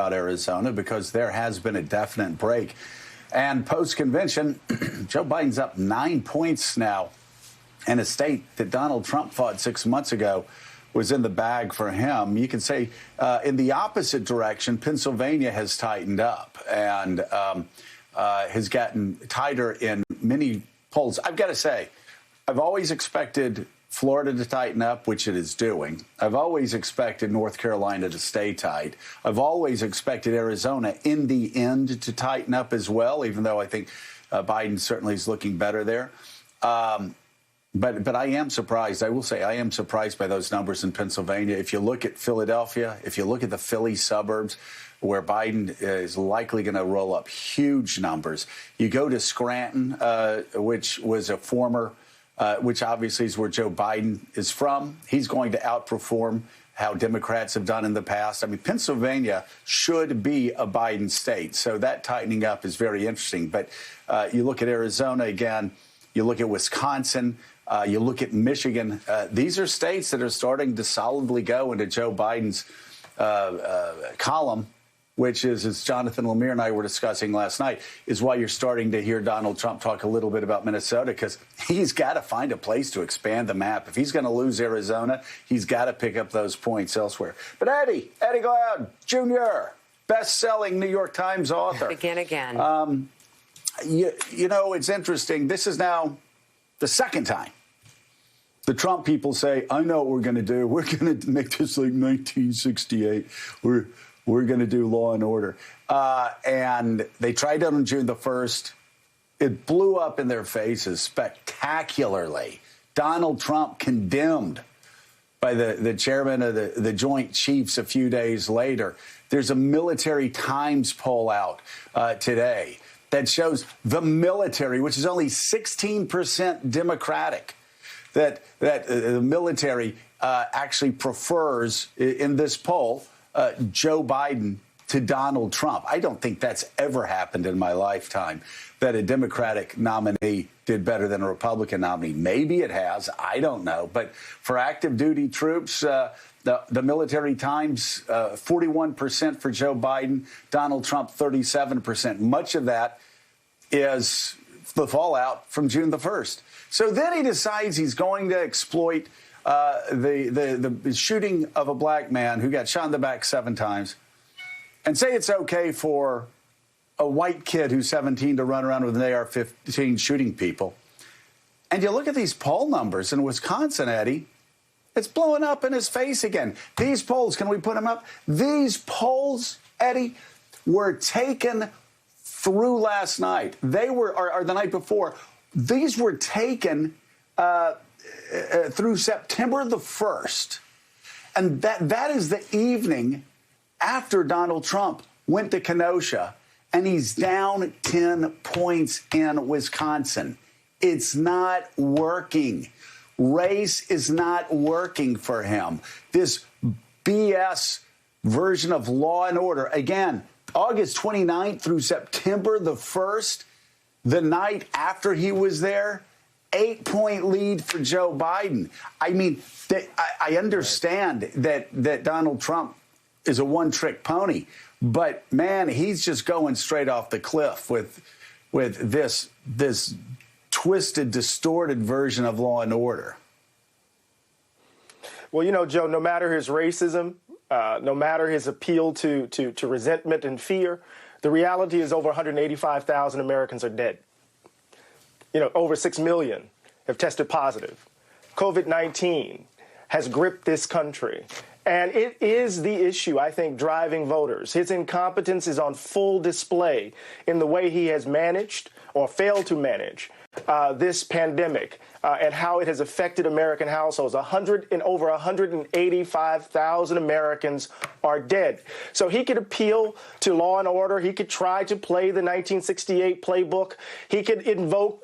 about Arizona because there has been a definite break. And post-convention, Joe Biden's up 9 points now in a state that Donald Trump thought 6 months ago was in the bag for him. You can say in the opposite direction, Pennsylvania has tightened up and has gotten tighter in many polls. I've got to say, I've always expected Florida to tighten up, which it is doing. I've always expected North Carolina to stay tight. I've always expected Arizona in the end to tighten up as well, even though I think Biden certainly is looking better there. But I am surprised. I will say I am surprised by those numbers in Pennsylvania. If you look at Philadelphia, if you look at the Philly suburbs, where Biden is likely going to roll up huge numbers. You go to Scranton, which was a former, which obviously is where Joe Biden is from. He's going to outperform how Democrats have done in the past. I mean, Pennsylvania should be a Biden state. So that tightening up is very interesting. But you look at Arizona again, you look at Wisconsin, you look at Michigan. These are states that are starting to solidly go into Joe Biden's column, which is, as Jonathan Lemire and I were discussing last night, is why you're starting to hear Donald Trump talk a little bit about Minnesota, because he's got to find a place to expand the map. If he's going to lose Arizona, he's got to pick up those points elsewhere. But Eddie Glaude Jr., best-selling New York Times author. Begin again. You know, it's interesting. This is now the second time the Trump people say, I know what we're going to do. We're going to make this like 1968. We're going to do law and order. And they tried it on June the 1st. It blew up in their faces spectacularly. Donald Trump condemned by the chairman of the Joint Chiefs a few days later. There's a Military Times poll out today that shows the military, which is only 16% Democratic, that the military actually prefers in this poll Joe Biden to Donald Trump. I don't think that's ever happened in my lifetime, that a Democratic nominee did better than a Republican nominee. Maybe it has. I don't know. But for active duty troops, the Military Times, 41% for Joe Biden, Donald Trump, 37%. Much of that is the fallout from June the 1st. So then he decides he's going to exploit the shooting of a black man who got shot in the back 7 times and say it's okay for a white kid who's 17 to run around with an AR-15 shooting people. And you look at these poll numbers in Wisconsin, Eddie, it's blowing up in his face again. These polls, can we put them up? These polls, Eddie, were taken through last night. They were, or the night before. These were taken through September the 1st. And that is the evening after Donald Trump went to Kenosha, and he's down 10 points in Wisconsin. It's not working. Race is not working for him. This BS version of law and order, again, August 29th through September the 1st, the night after he was there, 8-point lead for Joe Biden. I mean, I understand that Donald Trump is a one-trick pony, but man, he's just going straight off the cliff with this twisted, distorted version of law and order. Well, you know, Joe, no matter his racism, no matter his appeal to resentment and fear, the reality is over 185,000 Americans are dead. You know, over 6 million have tested positive. COVID-19 has gripped this country. And it is the issue, I think, driving voters. His incompetence is on full display in the way he has managed or failed to manage this pandemic and how it has affected American households. Over 185,000 Americans are dead. So he could appeal to law and order. He could try to play the 1968 playbook. He could invoke,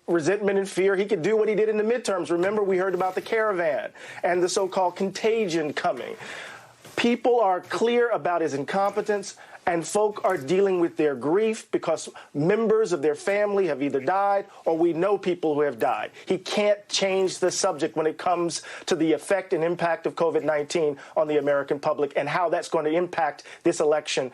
resentment and fear. He could do what he did in the midterms. Remember, we heard about the caravan and the so-called contagion coming. People are clear about his incompetence, and folk are dealing with their grief because members of their family have either died or we know people who have died. He can't change the subject when it comes to the effect and impact of COVID-19 on the American public and how that's going to impact this election